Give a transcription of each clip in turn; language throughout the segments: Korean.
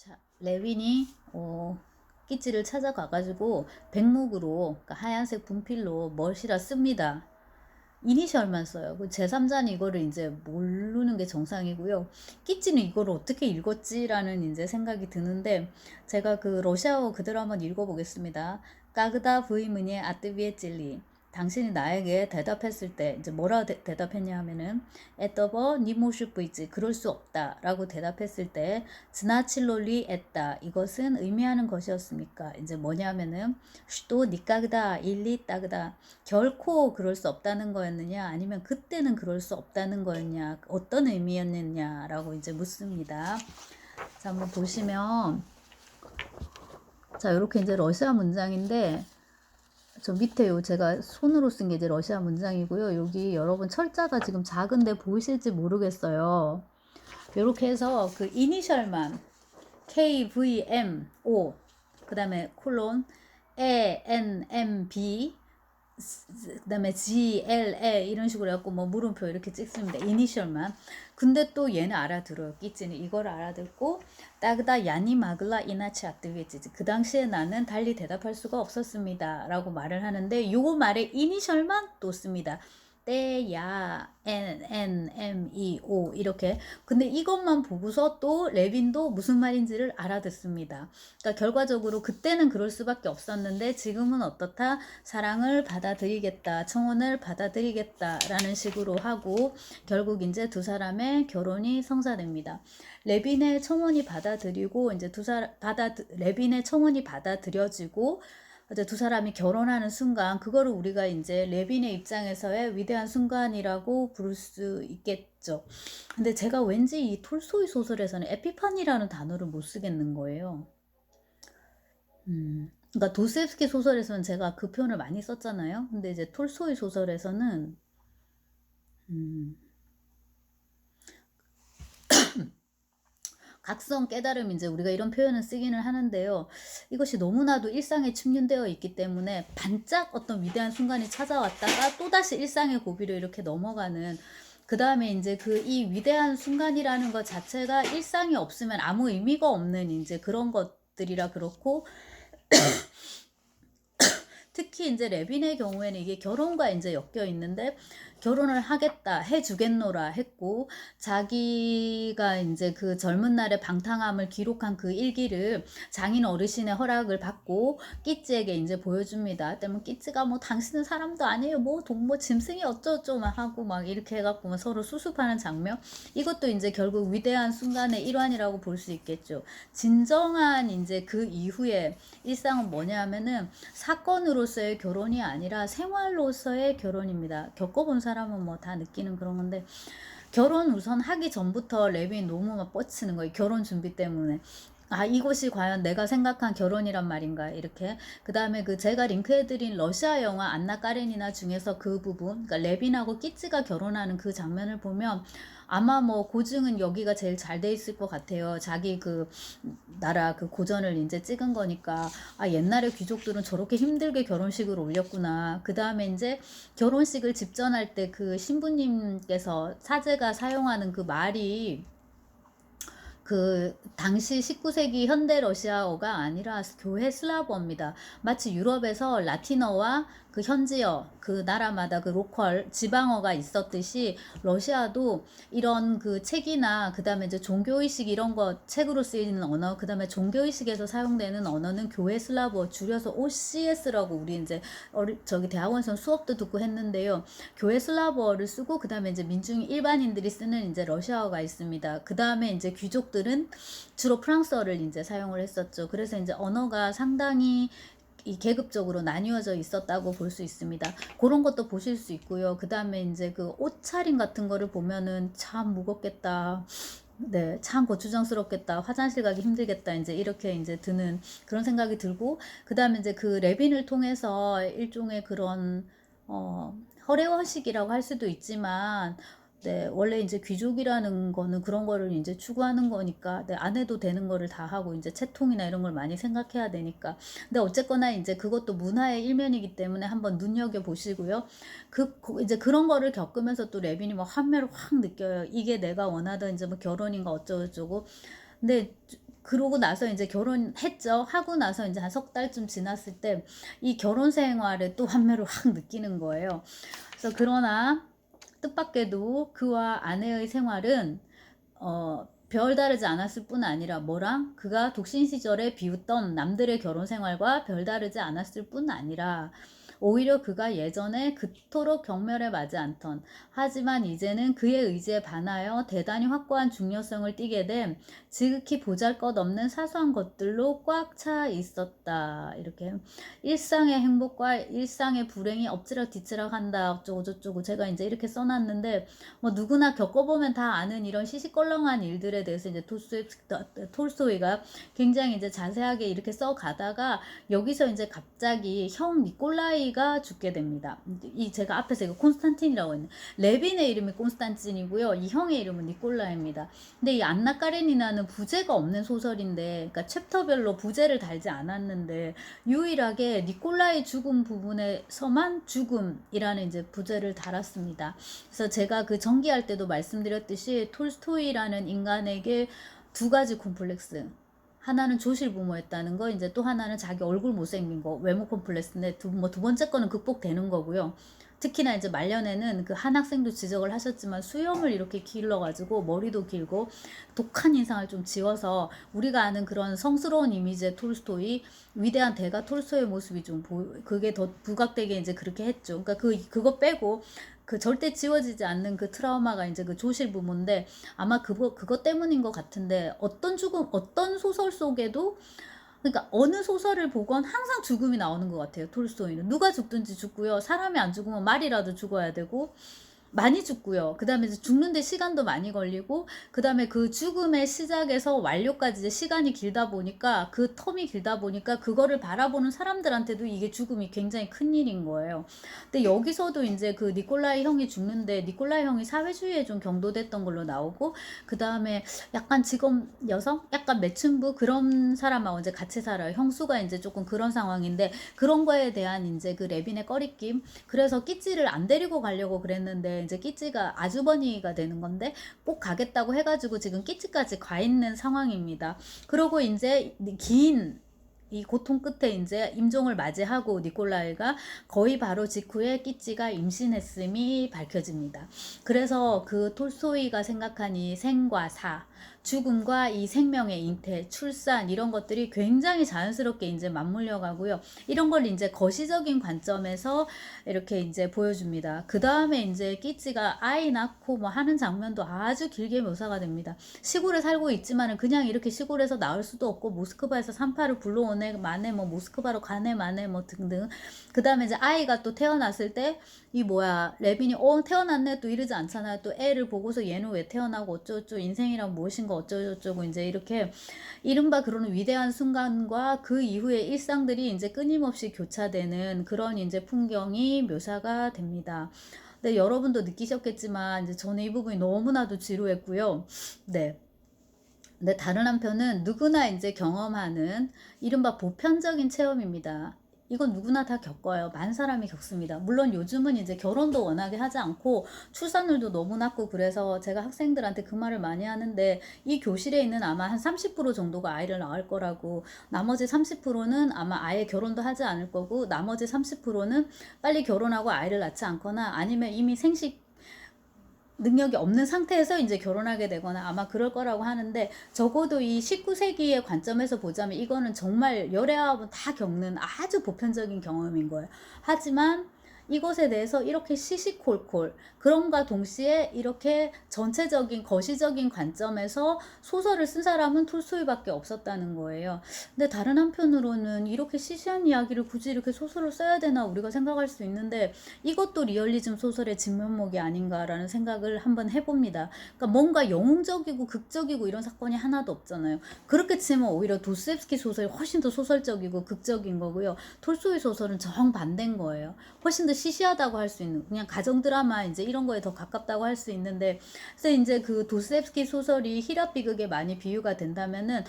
자, 레윈이 끼찌를 찾아가가지고 백목으로, 그러니까 하얀색 분필로 멋이라 씁니다. 이니셜만 써요. 그 제3자는 이거를 이제 모르는 게 정상이고요. 끼찌는 이거를 어떻게 읽었지라는 이제 생각이 드는데, 제가 그 러시아어 그대로 한번 읽어보겠습니다. 까그다 브이문예 아뜨비에 찔리. 당신이 나에게 대답했을 때 이제 뭐라 대답했냐 하면은 에떠버 니모슈 브이지 그럴 수 없다 라고 대답했을 때 지나칠롤리 했다 이것은 의미하는 것이었습니까? 이제 뭐냐면은 슈도 니까그다 일리 따그다 결코 그럴 수 없다는 거였느냐 아니면 그때는 그럴 수 없다는 거였냐 어떤 의미였느냐라고 이제 묻습니다. 자 한번 보시면 자 이렇게 이제 러시아 문장인데 저 밑에 요 제가 손으로 쓴 게 이제 러시아 문장이고요. 여기 여러분 철자가 지금 작은데 보이실지 모르겠어요. 이렇게 해서 그 이니셜만 KVMO 그 다음에 콜론 ANMB 그 다음에 GLA 이런 식으로 해갖고 뭐 물음표 이렇게 찍습니다. 이니셜만. 근데 또 얘는 알아들어요. 끼찌는 이걸 알아듣고 따그다 야니 마글라 이나치 아뜨위에찌지 그 당시에 나는 달리 대답할 수가 없었습니다 라고 말을 하는데 요거 말에 이니셜만 또 씁니다. 때야 NNMEO 이렇게. 근데 이것만 보고서 또 레빈도 무슨 말인지를 알아듣습니다. 그러니까 결과적으로 그때는 그럴 수밖에 없었는데 지금은 어떻다? 사랑을 받아들이겠다, 청혼을 받아들이겠다라는 식으로 하고 결국 이제 두 사람의 결혼이 성사됩니다. 레빈의 청혼이 받아들이고 이제 레빈의 청혼이 받아들여지고 이제 두 사람이 결혼하는 순간 그거를 우리가 이제 레빈의 입장에서의 위대한 순간이라고 부를 수 있겠죠. 근데 제가 왠지 이 톨스토이 소설에서는 에피파니라는 단어를 못 쓰겠는 거예요. 그러니까 도스토옙스키 소설에서는 제가 그 표현을 많이 썼잖아요. 근데 이제 톨스토이 소설에서는 각성 깨달음 이제 우리가 이런 표현을 쓰기는 하는데요. 이것이 너무나도 일상에 침륜되어 있기 때문에 반짝 어떤 위대한 순간이 찾아왔다가 또다시 일상의 고비로 이렇게 넘어가는 그 다음에 이제 그 이 위대한 순간이라는 것 자체가 일상이 없으면 아무 의미가 없는 이제 그런 것들이라 그렇고 특히 이제 레빈의 경우에는 이게 결혼과 이제 엮여 있는데 결혼을 하겠다 해주겠노라 했고 자기가 이제 그 젊은 날의 방탕함을 기록한 그 일기를 장인 어르신의 허락을 받고 끼찌에게 이제 보여줍니다. 때문에 끼찌가 뭐 당신은 사람도 아니에요 뭐 동뭐 짐승이 어쩌고저쩌고 막 하고 막 이렇게 해갖고 막 서로 수습하는 장면 이것도 이제 결국 위대한 순간의 일환이라고 볼 수 있겠죠. 진정한 이제 그 이후에 일상은 뭐냐 하면은 사건으로서의 결혼이 아니라 생활로서의 결혼입니다. 겪어본 사람은 뭐 다 느끼는 그런 건데 결혼 우선 하기 전부터 레빈 너무 막 뻗치는 거예요. 결혼 준비 때문에. 아 이것이 과연 내가 생각한 결혼이란 말인가 이렇게. 그 다음에 그 제가 링크해드린 러시아 영화 안나 까레니나 중에서 그 부분 그러니까 레빈하고 끼찌가 결혼하는 그 장면을 보면 아마 뭐 고증은 여기가 제일 잘 돼 있을 것 같아요. 자기 그 나라 그 고전을 이제 찍은 거니까 아 옛날에 귀족들은 저렇게 힘들게 결혼식을 올렸구나. 그 다음에 이제 결혼식을 집전할 때 그 신부님께서 사제가 사용하는 그 말이 그 당시 19세기 현대 러시아어가 아니라 교회 슬라브어입니다. 마치 유럽에서 라틴어와 그 현지어 그 나라마다 그 로컬 지방어가 있었듯이 러시아도 이런 그 책이나 그다음에 이제 종교의식 이런 거 책으로 쓰이는 언어 그다음에 종교의식에서 사용되는 언어는 교회 슬라브어 줄여서 OCS라고 우리 이제 저기 대학원에서 수업도 듣고 했는데요. 교회 슬라브어를 쓰고 그다음에 이제 민중 일반인들이 쓰는 이제 러시아어가 있습니다. 그다음에 이제 귀족들은 주로 프랑스어를 이제 사용을 했었죠. 그래서 이제 언어가 상당히 이 계급적으로 나뉘어져 있었다고 볼 수 있습니다. 그런 것도 보실 수 있고요. 그 다음에 이제 그 옷차림 같은 거를 보면은 참 무겁겠다. 네, 참 고추장스럽겠다. 화장실 가기 힘들겠다. 이제 이렇게 이제 드는 그런 생각이 들고, 그 다음에 이제 그 레빈을 통해서 일종의 그런, 허례허식이라고 할 수도 있지만, 네, 원래 이제 귀족이라는 거는 그런 거를 이제 추구하는 거니까, 네, 안 해도 되는 거를 다 하고, 이제 채통이나 이런 걸 많이 생각해야 되니까. 근데 어쨌거나 이제 그것도 문화의 일면이기 때문에 한번 눈여겨보시고요. 이제 그런 거를 겪으면서 또 레빈이 막 환멸을 확 느껴요. 이게 내가 원하던 이제 뭐 결혼인가 어쩌고저쩌고. 근데 그러고 나서 이제 결혼했죠. 하고 나서 이제 한 석 달쯤 지났을 때 이 결혼 생활에 또 환멸을 확 느끼는 거예요. 그래서 그러나 뜻밖에도 그와 아내의 생활은 별다르지 않았을 뿐 아니라 뭐랑 그가 독신 시절에 비웃던 남들의 결혼 생활과 별다르지 않았을 뿐 아니라 오히려 그가 예전에 그토록 경멸에 맞지 않던, 하지만 이제는 그의 의지에 반하여 대단히 확고한 중요성을 띠게 된 지극히 보잘것없는 사소한 것들로 꽉 차 있었다. 이렇게 일상의 행복과 일상의 불행이 엎치락 뒤치락 한다 어쩌고 저쩌고 제가 이제 이렇게 써놨는데, 뭐 누구나 겪어보면 다 아는 이런 시시껄렁한 일들에 대해서 이제 톨스토이가 굉장히 이제 자세하게 이렇게 써가다가 여기서 이제 갑자기 형 니콜라이가 죽게 됩니다. 이 제가 앞에서 이거 콘스탄틴이라고 했는데 레빈의 이름이 콘스탄틴이고요. 이 형의 이름은 니콜라입니다. 근데 이 안나 까레니나는 부제가 없는 소설인데, 그러니까 챕터별로 부제를 달지 않았는데 유일하게 니콜라이 죽음 부분에서만 죽음이라는 이제 부제를 달았습니다. 그래서 제가 그 전기할 때도 말씀드렸듯이 톨스토이라는 인간에게 두 가지 콤플렉스, 하나는 조실부모였다는 거, 이제 또 하나는 자기 얼굴 못생긴 거, 외모 콤플렉스인데 두 번째 거는 극복되는 거고요. 특히나 이제 말년에는 그 한 학생도 지적을 하셨지만 수염을 이렇게 길러가지고 머리도 길고 독한 인상을 좀 지워서 우리가 아는 그런 성스러운 이미지의 톨스토이, 위대한 대가 톨스토이의 모습이 좀 그게 더 부각되게 이제 그렇게 했죠. 그러니까 그거 빼고 그 절대 지워지지 않는 그 트라우마가 이제 그 조실 부모인데, 아마 그것 때문인 것 같은데, 어떤 소설 속에도, 그러니까 어느 소설을 보건 항상 죽음이 나오는 것 같아요. 톨스토이는 누가 죽든지 죽고요. 사람이 안 죽으면 말이라도 죽어야 되고 많이 죽고요. 그 다음에 죽는데 시간도 많이 걸리고, 그 다음에 그 죽음의 시작에서 완료까지 이제 시간이 길다 보니까, 그 텀이 길다 보니까 그거를 바라보는 사람들한테도 이게 죽음이 굉장히 큰 일인 거예요. 근데 여기서도 이제 그 니콜라이 형이 죽는데, 니콜라이 형이 사회주의에 좀 경도됐던 걸로 나오고, 그 다음에 약간 직업 여성? 약간 매춘부 그런 사람하고 이제 같이 살아요. 형수가 이제 조금 그런 상황인데, 그런 거에 대한 이제 그 레빈의 꺼리낌. 그래서 끼찌를 안 데리고 가려고 그랬는데, 이제 끼찌가 아주버니가 되는 건데 꼭 가겠다고 해가지고 지금 끼찌까지 가 있는 상황입니다. 그러고 이제 긴 이 고통 끝에 이제 임종을 맞이하고 니콜라이가 거의 바로 직후에 끼찌가 임신했음이 밝혀집니다. 그래서 그 톨스토이가 생각한 이 생과 사, 죽음과 이 생명의 잉태, 출산, 이런 것들이 굉장히 자연스럽게 이제 맞물려 가고요. 이런 걸 이제 거시적인 관점에서 이렇게 이제 보여줍니다. 그 다음에 이제 끼찌가 아이 낳고 뭐 하는 장면도 아주 길게 묘사가 됩니다. 시골에 살고 있지만은 그냥 이렇게 시골에서 나올 수도 없고, 모스크바에서 산파를 불러오네 마네, 뭐 모스크바로 가네 마네 뭐 등등. 그 다음에 이제 아이가 또 태어났을 때 이 뭐야 레빈이 태어났네 또 이러지 않잖아요. 또 애를 보고서 얘는 왜 태어나고 어쩌고저쩌고 인생이란 무엇인가 어쩌고저쩌고 이제 이렇게 이른바 그런 위대한 순간과 그 이후의 일상들이 이제 끊임없이 교차되는 그런 이제 풍경이 묘사가 됩니다. 네, 여러분도 느끼셨겠지만 이제 저는 이 부분이 너무나도 지루했고요. 네. 근데 다른 한편은 누구나 이제 경험하는 이른바 보편적인 체험입니다. 이건 누구나 다 겪어요. 많은 사람이 겪습니다. 물론 요즘은 이제 결혼도 워낙에 하지 않고 출산율도 너무 낮고, 그래서 제가 학생들한테 그 말을 많이 하는데, 이 교실에 있는 아마 한 30% 정도가 아이를 낳을 거라고, 나머지 30%는 아마 아예 결혼도 하지 않을 거고, 나머지 30%는 빨리 결혼하고 아이를 낳지 않거나 아니면 이미 생식 능력이 없는 상태에서 이제 결혼하게 되거나 아마 그럴 거라고 하는데, 적어도 이 19세기의 관점에서 보자면 이거는 정말 열애아합은 다 겪는 아주 보편적인 경험인 거예요. 하지만 이것에 대해서 이렇게 시시콜콜, 그럼과 동시에 이렇게 전체적인 거시적인 관점에서 소설을 쓴 사람은 톨스토이밖에 없었다는 거예요. 근데 다른 한편으로는 이렇게 시시한 이야기를 굳이 이렇게 소설을 써야 되나 우리가 생각할 수 있는데, 이것도 리얼리즘 소설의 진면목이 아닌가라는 생각을 한번 해봅니다. 그러니까 뭔가 영웅적이고 극적이고 이런 사건이 하나도 없잖아요. 그렇게 치면 오히려 도스토옙스키 소설이 훨씬 더 소설적이고 극적인 거고요. 톨스토이 소설은 정반대인 거예요. 훨씬 더 시시하다고 할 수 있는 그냥 가정 드라마 이제 이런 거에 더 가깝다고 할 수 있는데, 그래서 이제 그 도스토옙스키 소설이 히랍 비극에 많이 비유가 된다면은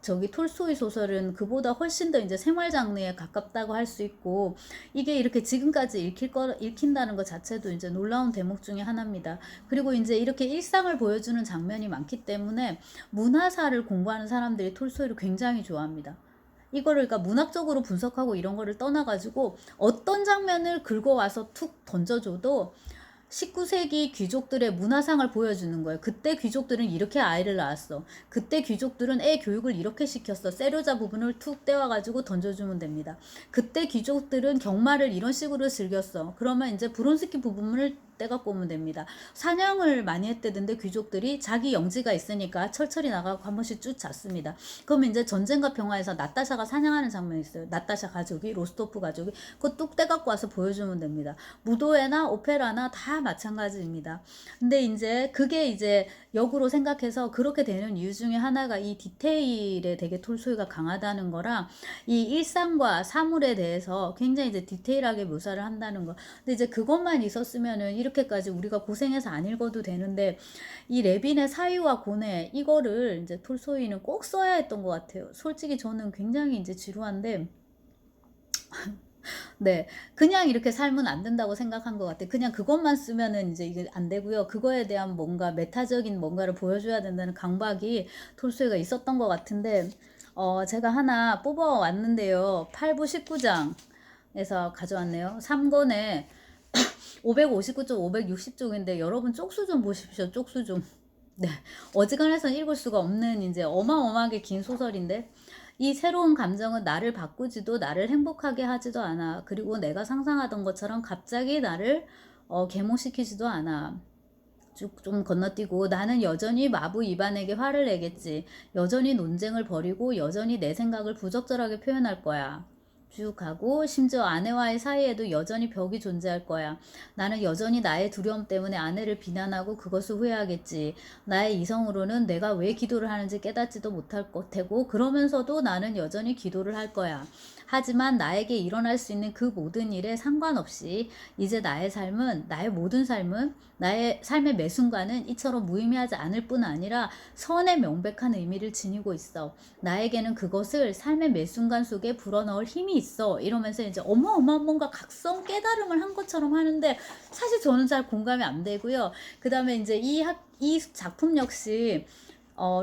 저기 톨스토이 소설은 그보다 훨씬 더 이제 생활 장르에 가깝다고 할 수 있고, 이게 이렇게 지금까지 읽힌다는 것 자체도 이제 놀라운 대목 중에 하나입니다. 그리고 이제 이렇게 일상을 보여주는 장면이 많기 때문에 문화사를 공부하는 사람들이 톨스토이를 굉장히 좋아합니다. 이거를 그러니까 문학적으로 분석하고 이런 거를 떠나가지고 어떤 장면을 긁어와서 툭 던져줘도 19세기 귀족들의 문화상을 보여주는 거예요. 그때 귀족들은 이렇게 아이를 낳았어. 그때 귀족들은 애 교육을 이렇게 시켰어. 세료자 부분을 툭 떼와가지고 던져주면 됩니다. 그때 귀족들은 경마를 이런 식으로 즐겼어. 그러면 이제 브론스키 부분을 떼갖고 오면 됩니다. 사냥을 많이 했대던데 귀족들이 자기 영지가 있으니까 철철이 나가고 한 번씩 쭉 잤습니다. 그러면 이제 전쟁과 평화에서 나타샤가 사냥하는 장면이 있어요. 나타샤 가족이, 로스토프 가족이 그거 뚝 떼갖고 와서 보여주면 됩니다. 무도회나 오페라나 다 마찬가지입니다. 근데 이제 그게 이제 역으로 생각해서 그렇게 되는 이유 중에 하나가 이 디테일에 되게 톨스토이가 강하다는 거랑 이 일상과 사물에 대해서 굉장히 이제 디테일하게 묘사를 한다는 거. 근데 이제 그것만 있었으면은 이렇게까지 우리가 고생해서 안 읽어도 되는데, 이 레빈의 사유와 고뇌 이거를 이제 톨스토이는 꼭 써야 했던 것 같아요. 솔직히 저는 굉장히 이제 지루한데 네, 그냥 이렇게 살면 안 된다고 생각한 것 같아요. 그냥 그것만 쓰면은 이제 이게 안 되고요. 그거에 대한 뭔가 메타적인 뭔가를 보여줘야 된다는 강박이 톨스토이가 있었던 것 같은데, 제가 하나 뽑아왔는데요. 8부 19장에서 가져왔네요. 3권에 559쪽, 560쪽인데 여러분 쪽수 좀 보십시오. 쪽수 좀. 네, 어지간해서는 읽을 수가 없는 이제 어마어마하게 긴 소설인데, 이 새로운 감정은 나를 바꾸지도 나를 행복하게 하지도 않아. 그리고 내가 상상하던 것처럼 갑자기 나를 계몽시키지도 않아. 쭉 좀 건너뛰고, 나는 여전히 마부 이반에게 화를 내겠지. 여전히 논쟁을 벌이고 여전히 내 생각을 부적절하게 표현할 거야. 쭉 가고, 심지어 아내와의 사이에도 여전히 벽이 존재할 거야. 나는 여전히 나의 두려움 때문에 아내를 비난하고 그것을 후회하겠지. 나의 이성으로는 내가 왜 기도를 하는지 깨닫지도 못할 테고, 그러면서도 나는 여전히 기도를 할 거야. 하지만 나에게 일어날 수 있는 그 모든 일에 상관없이 이제 나의 모든 삶은, 나의 삶의 매 순간은 이처럼 무의미하지 않을 뿐 아니라 선의 명백한 의미를 지니고 있어. 나에게는 그것을 삶의 매 순간 속에 불어넣을 힘이 있어. 이러면서 이제 어마어마한 뭔가 각성 깨달음을 한 것처럼 하는데, 사실 저는 잘 공감이 안 되고요. 그 다음에 이제 이 작품 역시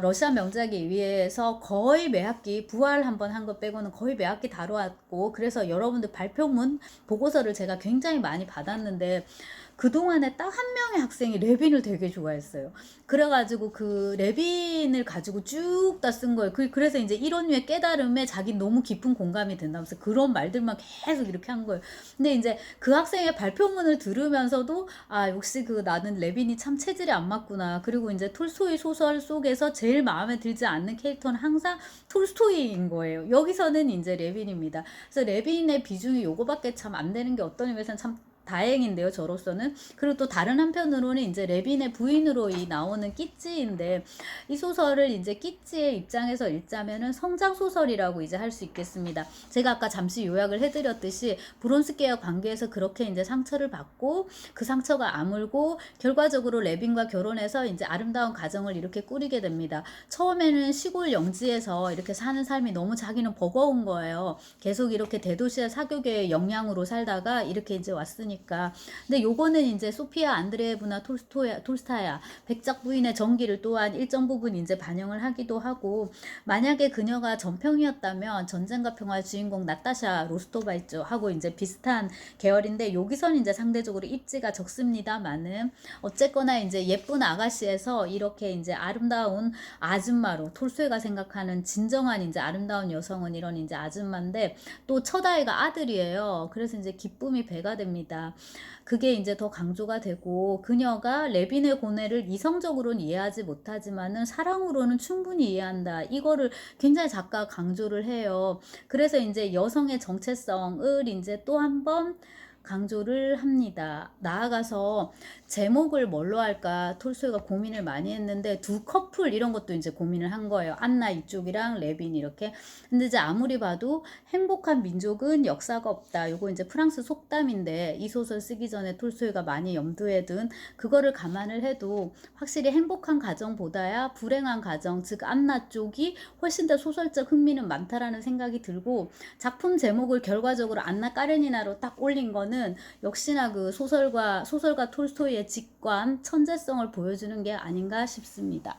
러시아 명작에 의해서 거의 매 학기 부활 한번 한 거 빼고는 거의 매 학기 다뤄왔고, 그래서 여러분들 발표문 보고서를 제가 굉장히 많이 받았는데, 그동안에 딱 한 명의 학생이 레빈을 되게 좋아했어요. 그래가지고 그 레빈을 가지고 쭉 다 쓴 거예요. 그래서 이제 이런 류의 깨달음에 자기 너무 깊은 공감이 된다면서 그런 말들만 계속 이렇게 한 거예요. 근데 이제 그 학생의 발표문을 들으면서도, 아, 역시 나는 레빈이 참 체질이 안 맞구나. 그리고 이제 톨스토이 소설 속에서 제일 마음에 들지 않는 캐릭터는 항상 톨스토이인 거예요. 여기서는 이제 레빈입니다. 그래서 레빈의 비중이 요거밖에 참 안 되는 게 어떤 의미에서는 참 다행인데요, 저로서는. 그리고 또 다른 한편으로는 이제 레빈의 부인으로 나오는 끼찌인데, 이 소설을 이제 끼찌의 입장에서 읽자면은 성장 소설이라고 이제 할 수 있겠습니다. 제가 아까 잠시 요약을 해드렸듯이 브론스키와 관계에서 그렇게 이제 상처를 받고, 그 상처가 아물고 결과적으로 레빈과 결혼해서 이제 아름다운 가정을 이렇게 꾸리게 됩니다. 처음에는 시골 영지에서 이렇게 사는 삶이 너무 자기는 버거운 거예요. 계속 이렇게 대도시의 사교계의 영향으로 살다가 이렇게 이제 왔으니까. 근데 요거는 이제 소피아 안드레예브나 톨스타야 백작 부인의 전기를 또한 일정 부분 이제 반영을 하기도 하고, 만약에 그녀가 전평이었다면 전쟁과 평화의 주인공 나타샤 로스토바 있죠 하고 이제 비슷한 계열인데, 여기서는 이제 상대적으로 입지가 적습니다만은 어쨌거나 이제 예쁜 아가씨에서 이렇게 이제 아름다운 아줌마로, 톨스토이가 생각하는 진정한 이제 아름다운 여성은 이런 이제 아줌마인데, 또 첫 아이가 아들이에요. 그래서 이제 기쁨이 배가 됩니다. 그게 이제 더 강조가 되고, 그녀가 레빈의 고뇌를 이성적으로는 이해하지 못하지만은 사랑으로는 충분히 이해한다. 이거를 굉장히 작가가 강조를 해요. 그래서 이제 여성의 정체성을 이제 또 한 번 강조를 합니다. 나아가서 제목을 뭘로 할까 톨스토이가 고민을 많이 했는데 두 커플 이런 것도 이제 고민을 한 거예요. 안나 이쪽이랑 레빈 이렇게. 근데 이제 아무리 봐도 행복한 민족은 역사가 없다. 요거 이제 프랑스 속담인데 이 소설 쓰기 전에 톨스토이가 많이 염두에 둔 그거를 감안을 해도 확실히 행복한 가정보다야 불행한 가정, 즉 안나 쪽이 훨씬 더 소설적 흥미는 많다라는 생각이 들고, 작품 제목을 결과적으로 안나 까레니나로 딱 올린 거는 역시나 그 소설가 톨스토이의 직관, 천재성을 보여주는 게 아닌가 싶습니다.